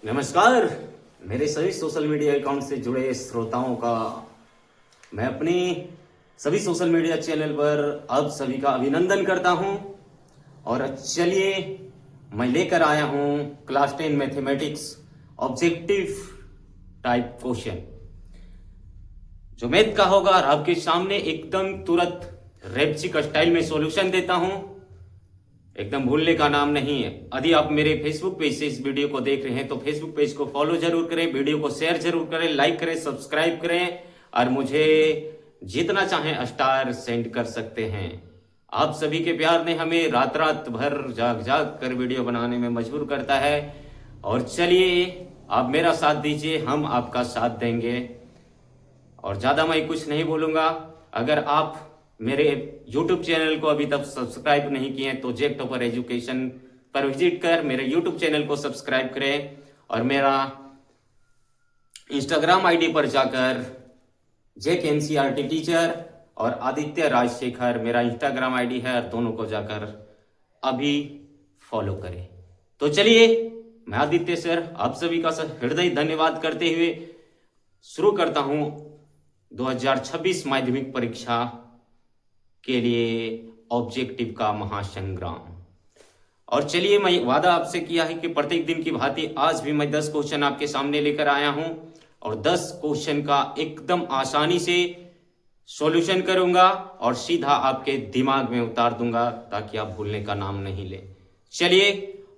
नमस्कार। मेरे सभी सोशल मीडिया अकाउंट से जुड़े श्रोताओं का मैं अपने सभी सोशल मीडिया चैनल पर आप सभी का अभिनंदन करता हूं। और चलिए मैं लेकर आया हूं class 10 mathematics objective type question जो मैथ का होगा और आपके सामने एकदम तुरंत रैप्चिक स्टाइल में सॉल्यूशन देता हूं। एकदम भूलने का नाम नहीं है। यदि आप मेरे फेसबुक पेज से इस वीडियो को देख रहे हैं तो फेसबुक पेज को फॉलो जरूर करें, वीडियो को शेयर जरूर करें, लाइक करें, सब्सक्राइब करें और मुझे जितना चाहें स्टार सेंड कर सकते हैं। आप सभी के प्यार ने हमें रात रात भर जाग जाग कर वीडियो बनाने में मजबूर करता है। और चलिए आप मेरा साथ दीजिए, हम आपका साथ देंगे। और ज्यादा मैं कुछ नहीं बोलूंगा। अगर आप मेरे YouTube चैनल को अभी तक सब्सक्राइब नहीं किए हैं तो जेक टॉपर एजुकेशन पर विजिट कर मेरे YouTube चैनल को सब्सक्राइब करें और मेरा इंस्टाग्राम आईडी पर जाकर जेक NCERT टीचर और आदित्य राजशेखर मेरा इंस्टाग्राम आईडी है, और दोनों को जाकर अभी फॉलो करें। तो चलिए मैं आदित्य सर आप सभी का हृदय धन्यवाद करते हुए शुरू करता हूं 2026 माध्यमिक परीक्षा के लिए ऑब्जेक्टिव का महासंग्राम। और चलिए मैं वादा आपसे किया है कि प्रत्येक दिन की भांति आज भी मैं 10 क्वेश्चन आपके सामने लेकर आया हूं और 10 क्वेश्चन का एकदम आसानी से सॉल्यूशन करूंगा और सीधा आपके दिमाग में उतार दूंगा ताकि आप भूलने का नाम नहीं ले। चलिए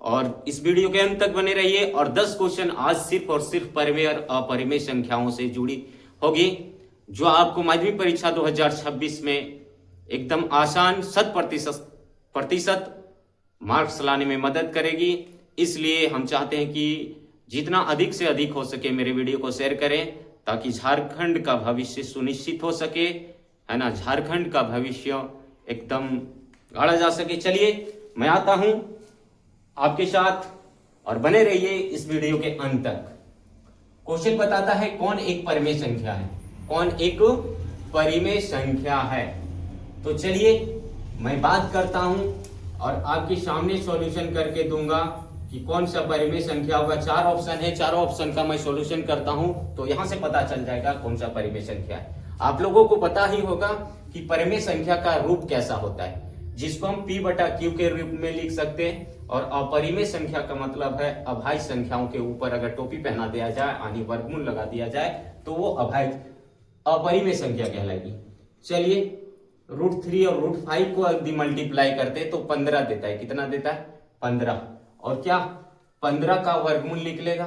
और इस वीडियो के अंत तक बने रहिए। और 10 क्वेश्चन आज सिर्फ और सिर्फ परिमेय और अपरिमेय संख्याओं से जुड़ी होगी जो आपको माध्यमिक परीक्षा 2026 में एकदम आसान 100% मार्क्स लाने में मदद करेगी। इसलिए हम चाहते हैं कि जितना अधिक से अधिक हो सके मेरे वीडियो को शेयर करें ताकि झारखंड का भविष्य सुनिश्चित हो सके, है ना। झारखंड का भविष्य एकदम गाढ़ा जा सके। चलिए मैं आता हूं आपके साथ और बने रहिए इस वीडियो के अंत तक। क्वेश्चन बताता है कौन एक परिमेय संख्या है, कौन एक परिमेय संख्या है। तो चलिए मैं बात करता हूं और आपके सामने सॉल्यूशन करके दूंगा कि कौन सा परिमेय संख्या होगा। 4 ऑप्शन है, चारों ऑप्शन का मैं सॉल्यूशन करता हूं तो यहां से पता चल जाएगा कौन सा परिमेय संख्या है। आप लोगों को पता ही होगा कि परिमेय संख्या का रूप कैसा होता है, जिसको हम P/Q के रूप में लिख सकते हैं। और अपरिमेय संख्या का मतलब है अभाज्य संख्याओं के ऊपर अगर टोपी पहना दिया जाए यानी वर्गमूल लगा दिया जाए तो वो अपरिमेय संख्या कहलाएगी। चलिए √3 और √5 को यदि मल्टीप्लाई करते तो 15 देता है। कितना देता है? 15। और क्या 15 का वर्गमूल निकलेगा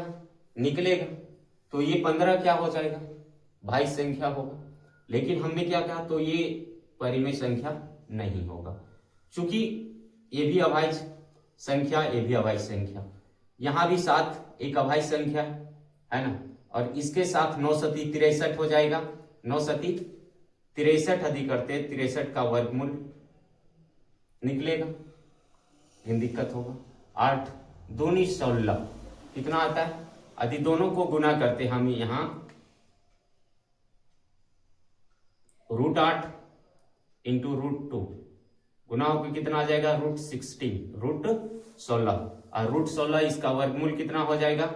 तो ये 15 क्या हो जाएगा? भाज्य संख्या होगा। लेकिन हमने क्या कहा, तो ये परिमेय संख्या नहीं होगा क्योंकि ये भी अभाज्य संख्या, ये भी अभाज्य संख्या। यहां भी 7 एक अभाज्य संख्या है ना। और इसके साथ 9 सती 63 हो जाएगा। 9 सती 63 अधिक करते 63 का वर्गमूल निकलेगा, लेकिन दिक्कत होगा। 8 दूनी 16 कितना आता है? यदि दोनों को गुना करते हम यहां √8 इंटू √2 गुना होकर कितना आ जाएगा? √16 और √16 इसका वर्गमूल कितना हो जाएगा?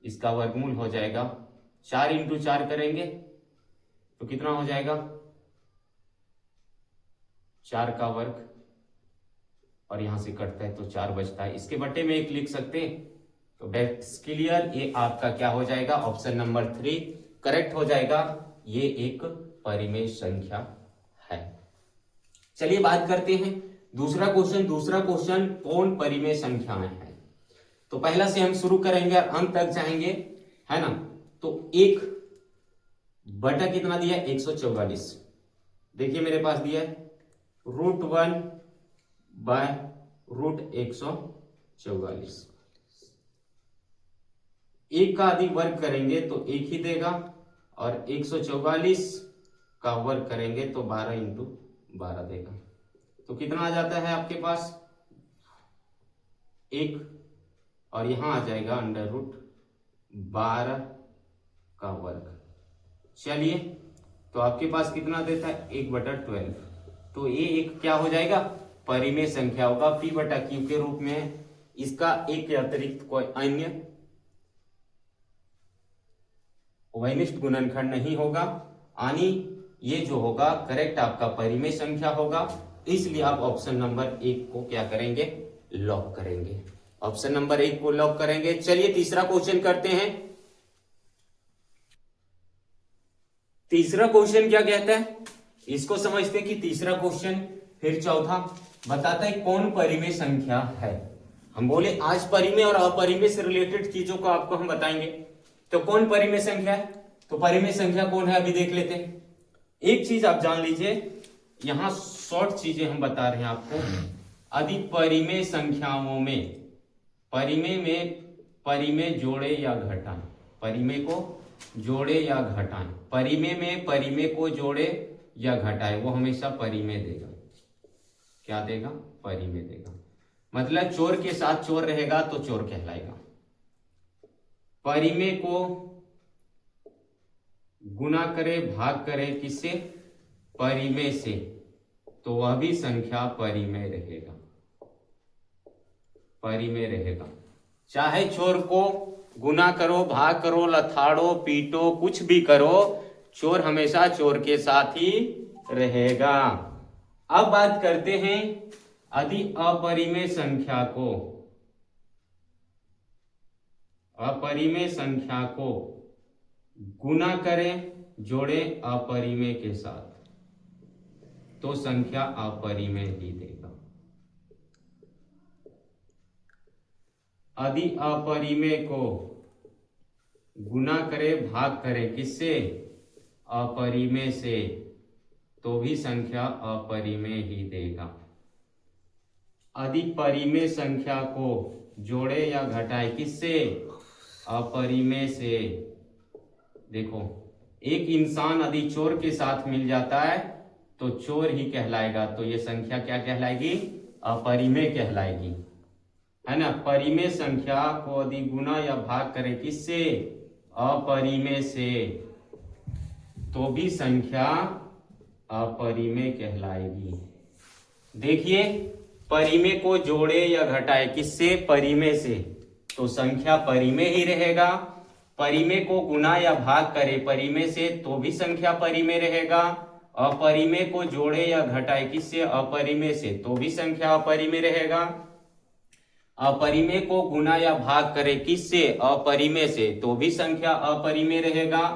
इसका वर्गमूल हो जाएगा 4 इंटू 4 करेंगे तो कितना हो जाएगा? 4 का वर्ग और यहां से कटता है तो 4 बचता है। इसके बट्टे में 1 लिख सकते हैं। तो दैट्स क्लियर, ये आपका क्या हो जाएगा? ऑप्शन नंबर 3 करेक्ट हो जाएगा। ये एक परिमेय संख्या है। चलिए बात करते हैं दूसरा क्वेश्चन कौन परिमेय संख्याएं हैं। तो पहला से हम शुरू करेंगे और अंत तक जाएंगे, है ना। तो 1 बटा कितना दिया? 144। देखिए मेरे पास दिया है √1 बाय √144। 1 का यदि वर्ग करेंगे तो 1 ही देगा और 144 का वर्ग करेंगे तो 12 इंटू 12 देगा। तो कितना आ जाता है आपके पास? 1 और यहां आ जाएगा √12 का वर्ग। चलिए तो आपके पास कितना देता है? 1/12। तो ये एक क्या हो जाएगा? परिमेय संख्या होगा P/Q के रूप में। इसका एक के अतिरिक्त कोई अन्य वैनिष्ट गुणनखंड नहीं होगा, यानी ये जो होगा करेक्ट आपका परिमेय संख्या होगा। इसलिए आप ऑप्शन नंबर 1 को क्या करेंगे, लॉक करेंगे। ऑप्शन नंबर 1 को लॉक करेंगे। चलिए तीसरा क्वेश्चन करते हैं। तीसरा क्वेश्चन क्या कहता है, इसको समझते हैं कि तीसरा क्वेश्चन फिर चौथा बताता है कौन परिमेय संख्या है। हम बोले आज परिमेय और अपरिमेय से रिलेटेड चीजों को आपको हम बताएंगे। तो कौन परिमेय संख्या है, तो परिमेय संख्या कौन है अभी देख लेते हैं। एक चीज आप जान लीजिए, यहां शॉर्ट चीजें हम बता रहे हैं आपको। यदि परिमेय संख्याओं में परिमेय जोड़े या घटाएं, परिमेय को जोड़े या घटाएं, परिमेय में परिमेय को जोड़े या घटाए, वो हमेशा परिमेय देगा। क्या देगा, परिमेय देगा। मतलब चोर के साथ चोर रहेगा तो चोर कहलाएगा। परिमेय को गुना करे भाग करे किससे, परिमेय से, तो वह भी संख्या परिमेय रहेगा, परिमेय रहेगा। चाहे चोर को गुना करो, भाग करो, लथाड़ो, पीटो, कुछ भी करो, चोर हमेशा चोर के साथ ही रहेगा। अब बात करते हैं यदि अपरिमेय संख्या को गुना करें जोड़े अपरिमेय के साथ, तो संख्या अपरिमेय ही देगा। यदि अपरिमेय को गुना करे भाग करे किससे, अपरिमेय से, तो भी संख्या अपरिमेय ही देगा। यदि परिमेय संख्या को जोड़े या घटाए किससे, अपरिमेय से। देखो एक इंसान यदि चोर के साथ मिल जाता है तो चोर ही कहलाएगा, तो ये संख्या क्या कहलाएगी, अपरिमेय कहलाएगी, है ना। परिमेय संख्या को यदि गुना या भाग करे किससे, अपरिमेय से, तो भी संख्या अपरिमेय कहलाएगी। देखिए परिमेय को जोड़े या घटाए किससे, परिमेय से, तो संख्या परिमेय ही रहेगा। परिमेय को गुना या भाग करे परिमेय से, तो भी संख्या परिमेय रहेगा। अपरिमेय को जोड़े या घटाए किससे, अपरिमेय से, तो भी संख्या अपरिमेय रहेगा। अपरिमेय को गुना या भाग करे किससे, अपरिमेय से, तो भी संख्या अपरिमेय रहेगा।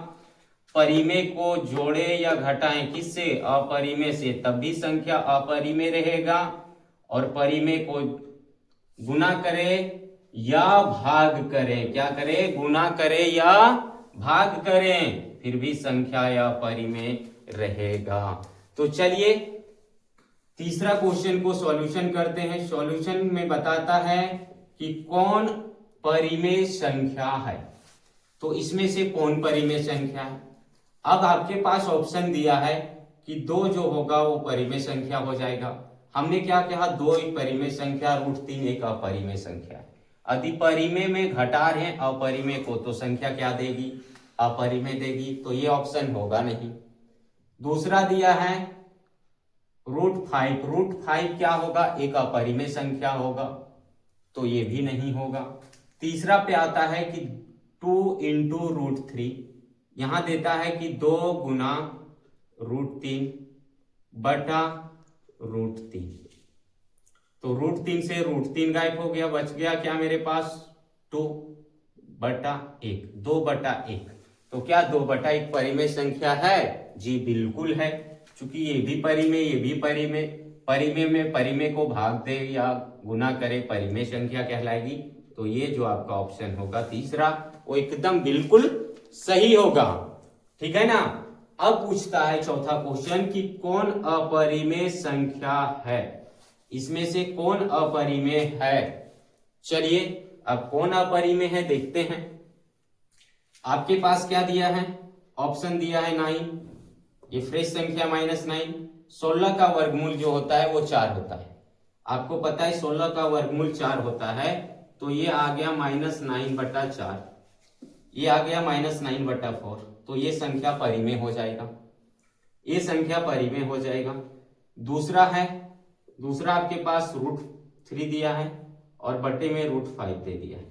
परिमेय को जोड़े या घटाएं किससे, अपरिमेय से, तब भी संख्या अपरिमेय रहेगा। और परिमेय को गुना करे या भाग करें, क्या करें, गुना करें या भाग करें, फिर भी संख्या अपरिमेय रहेगा। तो चलिए तीसरा क्वेश्चन को सॉल्यूशन करते हैं। सॉल्यूशन में बताता है कि कौन परिमेय संख्या है, तो इसमें से कौन परिमेय संख्या है। अब आपके पास ऑप्शन दिया है कि 2 जो होगा वो परिमेय संख्या हो जाएगा। हमने क्या कहा, 2 एक परिमेय संख्या, √3 एक अपरिमेय संख्या। यदि परिमेय में घटा रहे हैं अपरिमेय को, तो संख्या क्या देगी, अपरिमेय देगी, तो ये ऑप्शन होगा नहीं। दूसरा दिया है √5, √5 क्या होगा, एक अपरिमेय संख्या होगा, तो ये भी नहीं होगा। तीसरा पे आता है कि 2 × √3, यहां देता है कि 2 गुना √3 बटा √3, तो √3 से √3 गायब हो गया, बच गया क्या मेरे पास 2/1, 2/1। तो क्या 2/1 परिमेय संख्या है, जी बिल्कुल है, क्योंकि ये भी परिमेय ये भी परिमेय, परिमेय में परिमेय को भाग दे या गुना करे परिमेय संख्या कहलाएगी। तो ये जो आपका ऑप्शन होगा तीसरा, वो एकदम बिल्कुल सही होगा, ठीक है ना। अब पूछता है चौथा क्वेश्चन कि कौन अपरिमेय संख्या है, इसमें से कौन अपरिमेय है। चलिए अब कौन अपरिमेय है देखते हैं। आपके पास क्या दिया है, ऑप्शन दिया है 9, ये फ्रेश संख्या -9। 16 का वर्गमूल जो होता है वो 4 होता है, आपको पता है 16 का वर्गमूल 4 होता है, तो ये आ गया -9/4, ये आ गया -9/4, तो ये संख्या परिमेय हो जाएगा, ये संख्या परिमेय हो जाएगा। दूसरा आपके पास √3 दिया है और बटे में √5 दे दिया है,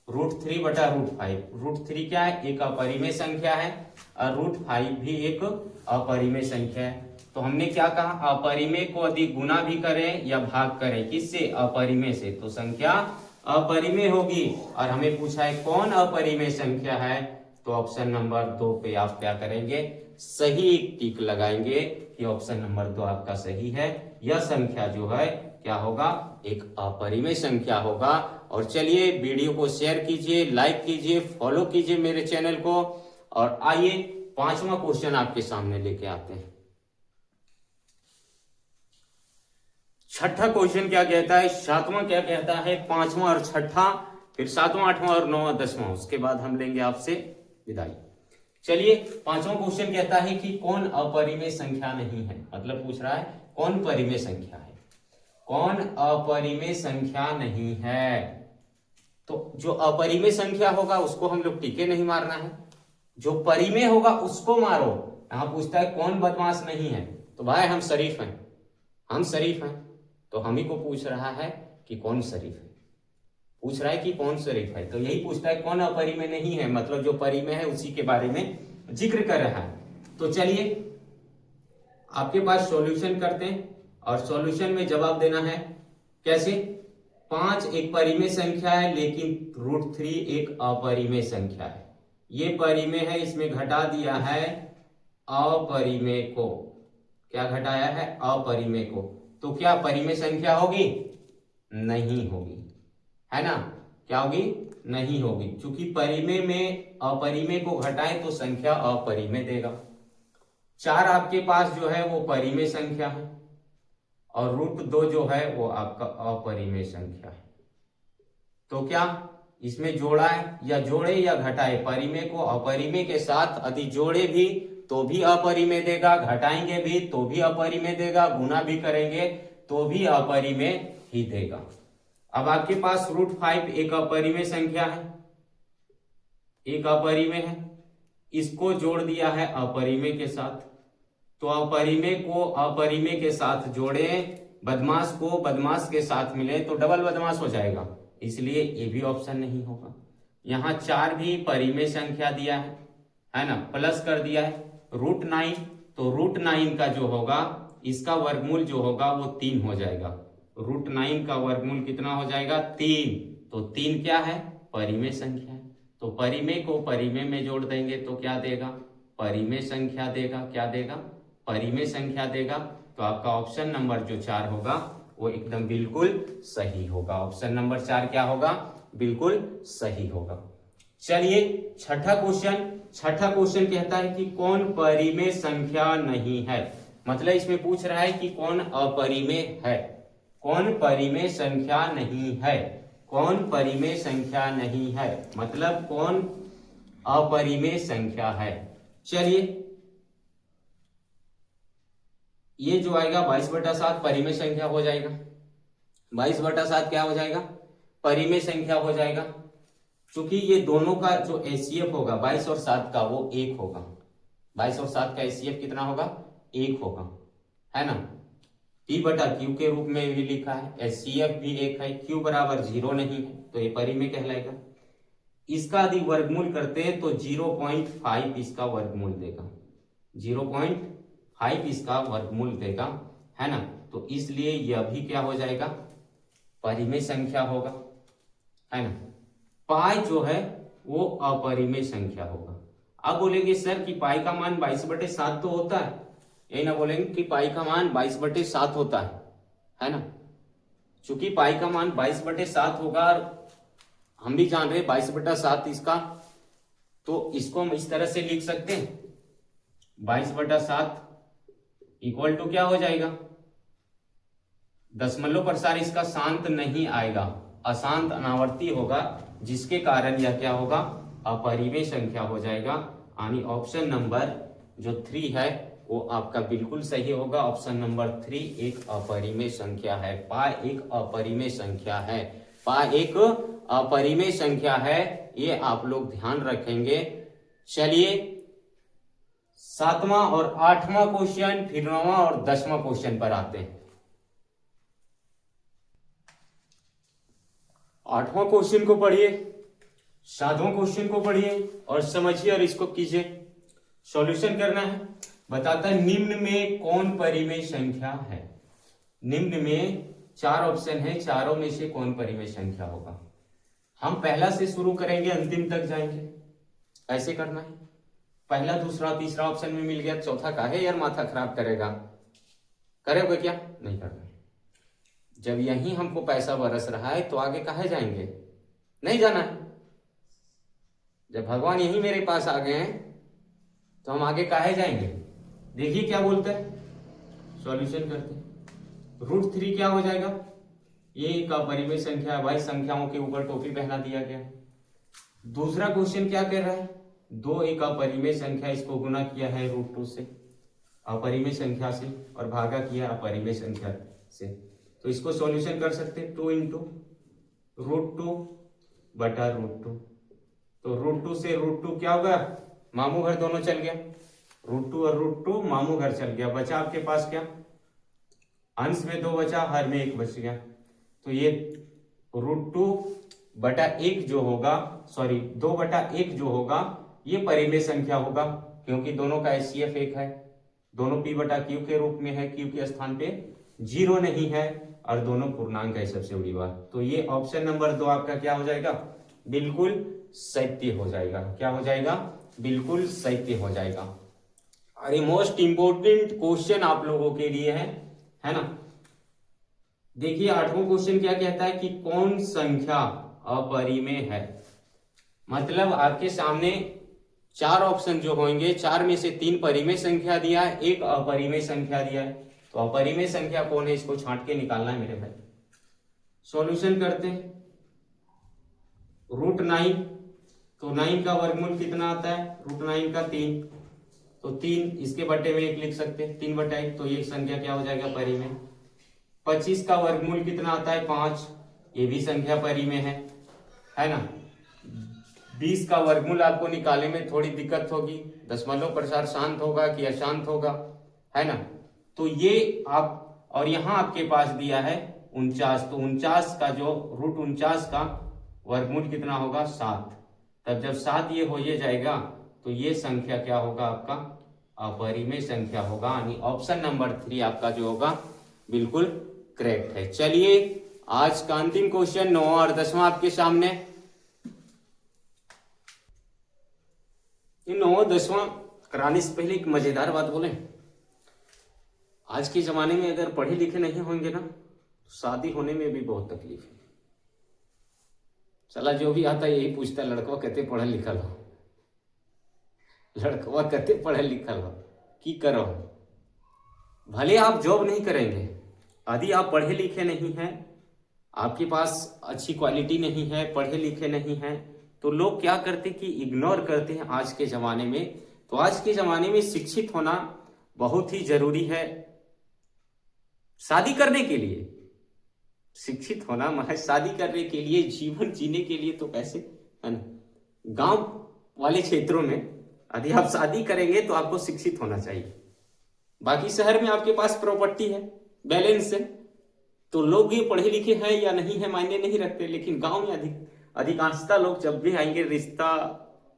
√3 बटा √5। √3 क्या है? एक अपरिमेय संख्या है और √5 भी एक अपरिमेय संख्या है। तो हमने क्या कहा? अपरिमेय को यदि गुना भी करें या भाग करें, किससे? अपरिमेय से, तो संख्या अपरिमेय होगी। और हमें पूछा है कौन अपरिमेय संख्या है, तो ऑप्शन नंबर 2 पे आप क्या करेंगे? सही टिक लगाएंगे कि ऑप्शन नंबर 2 आपका सही है। यह संख्या जो है क्या होगा? एक अपरिमेय संख्या होगा। और चलिए वीडियो को शेयर कीजिए, लाइक कीजिए, फॉलो कीजिए मेरे चैनल को। और आइए 5वां क्वेश्चन आपके सामने लेके आते हैं। 6ठा क्वेश्चन क्या कहता है, 7वां क्या कहता है, 5वां और 6ठा, फिर 7वां, 8वां और 9वां, 10वां, उसके बाद हम लेंगे आपसे विदाई। चलिए 5वां क्वेश्चन कहता है कि कौन अपरिमेय संख्या नहीं है। मतलब पूछ रहा है कौन परिमेय संख्या है, कौन अपरिमेय संख्या नहीं है। तो जो अपरिमेय संख्या होगा उसको हम लोग टीके नहीं मारना है, जो परिमेय होगा उसको मारो। यहां पूछता है कौन बदमाश नहीं है, तो भाई हम शरीफ हैं, हम शरीफ हैं, तो हम ही को पूछ रहा है कि कौन शरीफ है, पूछ रहा है कि कौन शरीफ है। तो यही पूछता है कौन अपरिमेय नहीं है, मतलब जो परिमेय है उसी के बारे में जिक्र कर रहा है। तो चलिए आपके पास सॉल्यूशन करते हैं और सॉल्यूशन में जवाब देना है। कैसे? 5 एक परिमेय संख्या है, लेकिन √3 एक अपरिमेय संख्या है। ये परिमेय है, इसमें घटा दिया है अपरिमेय को। क्या घटाया है? अपरिमेय को। तो क्या परिमेय संख्या होगी? नहीं होगी, है ना? क्या होगी? नहीं होगी, क्योंकि परिमेय में अपरिमेय को घटाएं तो संख्या अपरिमेय देगा। 4 आपके पास जो है वो परिमेय संख्या है और √2 जो है वो आपका अपरिमेय संख्या है। तो क्या इसमें जोड़ा है या जोड़े या घटाए? परिमेय को अपरिमेय के साथ यदि जोड़े भी तो भी अपरिमेय देगा, घटाएंगे भी तो भी अपरिमेय देगा, गुना भी करेंगे तो भी अपरिमेय ही देगा। अब आपके पास √5 एक अपरिमेय संख्या है, एक अपरिमेय है, इसको जोड़ दिया है अपरिमेय के साथ। तो अपरिमेय को अपरिमेय के साथ जोड़े, बदमाश को बदमाश के साथ मिले तो डबल बदमाश हो जाएगा, इसलिए ये भी ऑप्शन नहीं होगा। यहाँ 4 भी परिमेय संख्या दिया है ना, प्लस कर दिया है √9, तो √9 का जो होगा इसका वर्गमूल जो होगा वो 3 हो जाएगा। √9 का वर्गमूल कितना हो जाएगा? 3। तो 3 क्या है? परिमेय संख्या है। तो परिमेय को परिमेय में जोड़ देंगे तो क्या देगा? परिमेय संख्या देगा। क्या देगा? परिमेय संख्या देगा। तो आपका ऑप्शन नंबर जो 4 होगा वो एकदम बिल्कुल सही होगा। ऑप्शन नंबर 4 क्या होगा? बिल्कुल सही होगा। चलिए 6ठा क्वेश्चन कहता है कि कौन परिमेय संख्या नहीं है। मतलब इसमें पूछ रहा है कि कौन अपरिमेय है, कौन परिमेय संख्या नहीं है, कौन परिमेय संख्या नहीं है, मतलब कौन अपरिमेय संख्या है। चलिए ये जो आएगा 22/7 परिमेय संख्या हो जाएगा। 22/7 क्या हो जाएगा? परिमेय संख्या हो जाएगा, क्योंकि ये दोनों का जो एचसीएफ होगा 22 और 7 का वो 1 होगा। 22 और 7 का एचसीएफ कितना होगा? 1 होगा, है ना। P/Q के रूप में भी लिखा है, एचसीएफ भी 1 है, Q बराबर 0 नहीं है, तो ये परिमेय कहलाएगा। इसका यदि वर्गमूल करते हैं तो 0.5 इसका वर्गमूल देगा, 0.5 इसका वर्गमूल देगा, है ना। तो इसलिए यह भी क्या हो जाएगा? परिमेय संख्या होगा, है ना। पाई जो है वो अपरिमेय संख्या होगा। अब बोलेंगे सर कि पाई का मान 22/7 तो होता है, ये ना बोलेंगे कि पाई का मान 22/7 होता है ना। चूंकि पाई का मान 22/7 होगा और हम भी जान रहे 22/7 इसका, तो इसको हम इस तरह से लिख सकते हैं 22/7 इक्वल टू क्या हो जाएगा? दशमलव प्रसार इसका शांत नहीं आएगा, अशांत अनावर्ती होगा, जिसके कारण यह क्या होगा? अपरिमेय संख्या हो जाएगा। यानी ऑप्शन नंबर जो 3 है वो आपका बिल्कुल सही होगा। ऑप्शन नंबर 3 एक अपरिमेय संख्या है। पाई एक अपरिमेय संख्या है, पाई एक अपरिमेय संख्या है, ये आप लोग ध्यान रखेंगे। चलिए 7वां और 8वां क्वेश्चन, फिर 9वां और 10वां क्वेश्चन पर आते हैं। 8वां क्वेश्चन को पढ़िए। सातवां क्वेश्चन को पढ़िए और समझिए और इसको कीजिए। सॉल्यूशन करना है। बताता है निम्न में कौन परिमेय संख्या है। निम्न में 4 ऑप्शन है, चारों में से कौन परिमेय संख्या होगा। हम पहला से शुरू करेंगे, अंतिम तक जाएंगे। ऐसे करना है। पहला दूसरा तीसरा ऑप्शन में मिल गया, चौथा का है यार माथा खराब करेगा। करेगा क्या? नहीं करना। जब यही हमको पैसा बरस रहा है तो आगे कहाँ जाएंगे? नहीं जाना है। जब भगवान यही मेरे पास आ गए हैं तो हम आगे काहे जाएंगे। देखिए क्या बोलते हैं, सॉल्यूशन करते हैं। √3 क्या हो जाएगा? ये का परिमेय संख्या है भाई, संख्याओं के ऊपर टोपी पहना दिया गया। दूसरा क्वेश्चन क्या कर रहा है, 2 एक अपरिमेय संख्या, इसको गुना किया है √2 से, अपरिमेय संख्या से, और भागा किया अपरिमेय संख्या से। तो इसको सॉल्यूशन कर सकते हैं, 2 × √2 बटा √2। तो √2 से √2 क्या होगा, मामू घर दोनों चल गया। √2 और √2 मामू घर चल गया। बचा आपके पास क्या, अंश में 2 बचा, हर में 1 बच गया। तो ये √2 बटा 1 जो होगा, सॉरी 2 बटा 1 जो होगा ये परिमेय संख्या होगा, क्योंकि दोनों का HCF 1 है, दोनों P बटा Q के रूप में है, Q के स्थान पे 0 नहीं है, और दोनों पूर्णांक है सबसे बड़ी बात। तो ये ऑप्शन नंबर 2 आपका क्या हो जाएगा, बिल्कुल सत्य हो जाएगा। क्या हो जाएगा, बिल्कुल सत्य हो जाएगा। अरे मोस्ट इंपोर्टेंट क्वेश्चन आप लोगों के लिए है ना। देखिए 8वां क्वेश्चन क्या कहता है कि कौन संख्या अपरिमेय है। मतलब आपके सामने 4 ऑप्शन जो होंगे, 4 में से 3 परिमेय संख्या दिया है, 1 अपरिमेय संख्या दिया है। तो अपरिमेय संख्या कौन है, इसको छांट के निकालना है मेरे भाई। सॉल्यूशन करते हैं। √9, तो 9 का वर्गमूल कितना आता है, √9 का 3, तो 3 इसके बटे में 1 लिख सकते हैं, 3 बटा 1, तो ये संख्या क्या हो जाएगा, परिमेय। 25 का वर्गमूल कितना आता है, 5, ये भी संख्या परिमेय है ना। 20 का वर्गमूल आपको निकालने में थोड़ी दिक्कत होगी, दशमलव प्रसार शांत होगा कि अशांत होगा, है ना। तो ये आप, और यहाँ आपके पास दिया है 49, तो 49 का जो √49 का वर्गमूल कितना होगा, 7। तब जब 7 ये हो जाएगा तो ये संख्या क्या होगा, आपका अपरिमेय संख्या होगा। यानी ऑप्शन नंबर 3 आपका जो होगा बिल्कुल करेक्ट है। चलिए आज का अंतिम क्वेश्चन 9 और 10वां आपके सामने। 9 10वां कराने से पहले एक मजेदार बात बोले। आज के जमाने में अगर पढ़े लिखे नहीं होंगे ना, तो शादी होने में भी बहुत तकलीफ है। चला जो भी आता है यही पूछता है, लड़कवा कहते पढ़ल लिखल हो, लड़कवा कहते पढ़ल लिखल हो, की करो। भले आप जॉब नहीं करेंगे, यदि आप पढ़े लिखे नहीं हैं, आपके पास अच्छी क्वालिटी नहीं है, पढ़े लिखे नहीं हैं, तो लोग क्या करते कि इग्नोर करते हैं आज के जमाने में। तो आज के जमाने में शिक्षित होना बहुत ही जरूरी है। शादी करने के लिए शिक्षित होना, महज शादी करने के लिए, जीवन जीने के लिए तो कैसे, है ना। गांव वाले क्षेत्रों में यदि आप शादी करेंगे तो आपको शिक्षित होना चाहिए। बाकी शहर में आपके पास प्रॉपर्टी है, बैलेंस है, तो लोग ये पढ़े लिखे हैं या नहीं है मायने नहीं रखते। लेकिन गांव में अधिकांशतः लोग जब भी आएंगे रिश्ता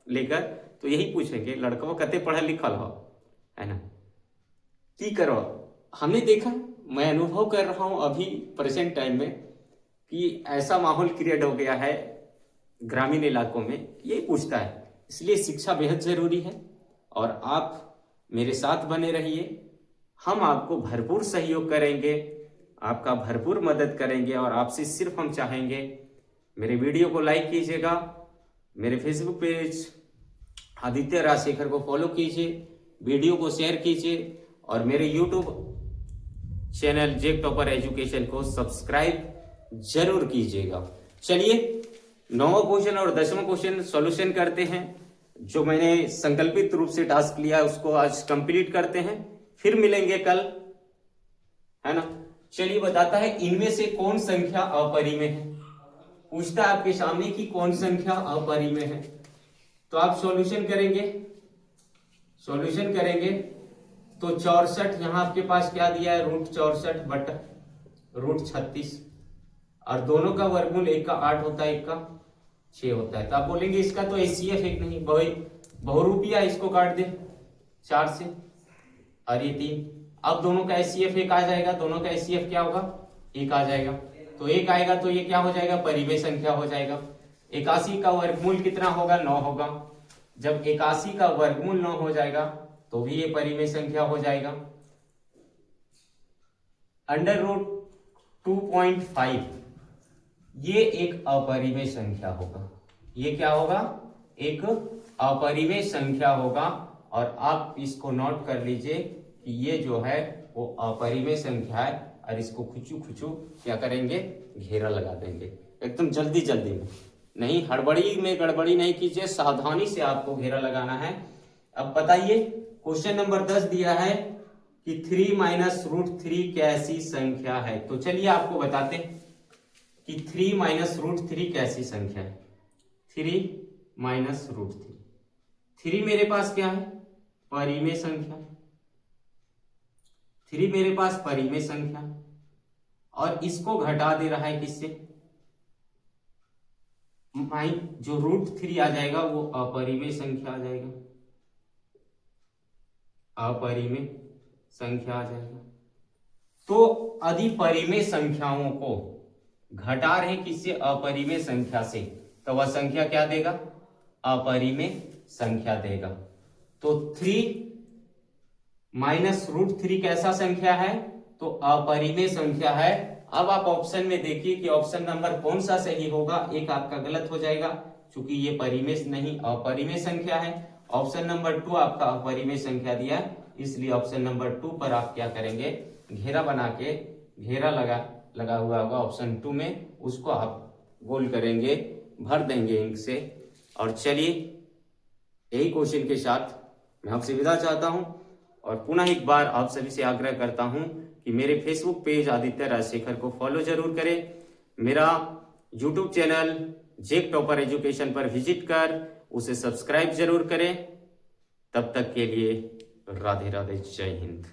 लेकर तो यही पूछेंगे, लड़का कते पढ़ा लिखल हो, है ना, की करो। हमने देखा, मैं अनुभव कर रहा हूं अभी प्रेजेंट टाइम में कि ऐसा माहौल क्रिएट हो गया है ग्रामीण इलाकों में, ये पूछता है। इसलिए शिक्षा बेहद जरूरी है और आप मेरे साथ बने रहिए। हम आपको भरपूर सहयोग करेंगे, आपका भरपूर मदद करेंगे, और आपसे सिर्फ हम चाहेंगे मेरे वीडियो को लाइक कीजिएगा, मेरे फेसबुक पेज आदित्य राजशेखर को फॉलो कीजिए, वीडियो को शेयर कीजिए, और मेरे यूट्यूब चैनल जेक टॉपर एजुकेशन को सब्सक्राइब जरूर कीजिएगा। चलिए 9वां क्वेश्चन और 10वां क्वेश्चन सॉल्यूशन करते हैं। जो मैंने संकल्पित रूप से टास्क लिया उसको आज कंप्लीट करते हैं, फिर मिलेंगे कल, है ना। चलिए बताता है इनमें से कौन संख्या अपरिमेय है। पूछता है आपके सामने कि कौन संख्या अपरिमेय है, तो आप सॉल्यूशन करेंगे। सॉल्यूशन करेंगे तो 64, यहां आपके पास क्या दिया है, √64 बटा √36, और दोनों का वर्गमूल 1 का 8 होता है, 1 का 6 होता है। तो आप बोलेंगे इसका तो HCF एक नहीं, बहुरूपिया, इसको काट दे 4 से, और ये 3। अब दोनों का HCF 1 आ जाएगा, दोनों का HCF क्या होगा, 1 आ जाएगा। तो 1 आएगा तो ये क्या हो जाएगा, परिमेय संख्या हो जाएगा। 81 का वर्गमूल कितना होगा, 9 होगा। जब 81 का वर्गमूल 9 हो जाएगा तो भी ये परिमेय संख्या हो जाएगा। √2.5 ये एक अपरिमेय संख्या होगा। ये क्या होगा, एक अपरिमेय संख्या होगा। और आप इसको नोट कर लीजिए कि ये जो है वो अपरिमेय संख्या है, और इसको खुचू खुचू क्या करेंगे, घेरा लगा देंगे एकदम जल्दी जल्दी में, नहीं हड़बड़ी में गड़बड़ी नहीं कीजिए, सावधानी से आपको घेरा लगाना है। अब बताइए क्वेश्चन नंबर 10 दिया है कि 3 माइनस √3 कैसी संख्या है। तो चलिए आपको बताते कि 3 माइनस √3 कैसी संख्या है। 3 माइनस √3, 3 मेरे पास क्या है, परिमेय संख्या। 3 मेरे पास परिमेय संख्या, और इसको घटा दे रहा है किससे, जो √3 आ जाएगा वो अपरिमेय संख्या आ जाएगा, अपरिमेय संख्या आ जाएगा। तो अधिपरिमेय संख्याओं को घटा रहे किससे, अपरिमेय संख्या से, तो वह संख्या क्या देगा, अपरिमेय संख्या देगा। तो 3 माइनस √3 कैसा संख्या है, तो अपरिमेय संख्या है। अब आप ऑप्शन में देखिए कि ऑप्शन नंबर कौन सा सही होगा, एक आपका गलत हो जाएगा क्योंकि ये परिमेय नहीं अपरिमेय संख्या है। ऑप्शन नंबर 2 आपका अपरिमेय संख्या दिया है, इसलिए ऑप्शन नंबर 2 पर आप क्या करेंगे, घेरा बना के, घेरा लगा हुआ होगा ऑप्शन 2 में, उसको आप गोल करेंगे, भर देंगे इंक से। और चलिए यही क्वेश्चन के साथ मैं आपसे विदा चाहता हूं, और पुनः एक बार आप सभी से आग्रह करता हूं कि मेरे फेसबुक पेज आदित्य राजशेखर को फॉलो जरूर करें। मेरा यूट्यूब चैनल जेक टॉपर एजुकेशन पर विजिट कर उसे सब्सक्राइब जरूर करें। तब तक के लिए राधे राधे, जय हिंद।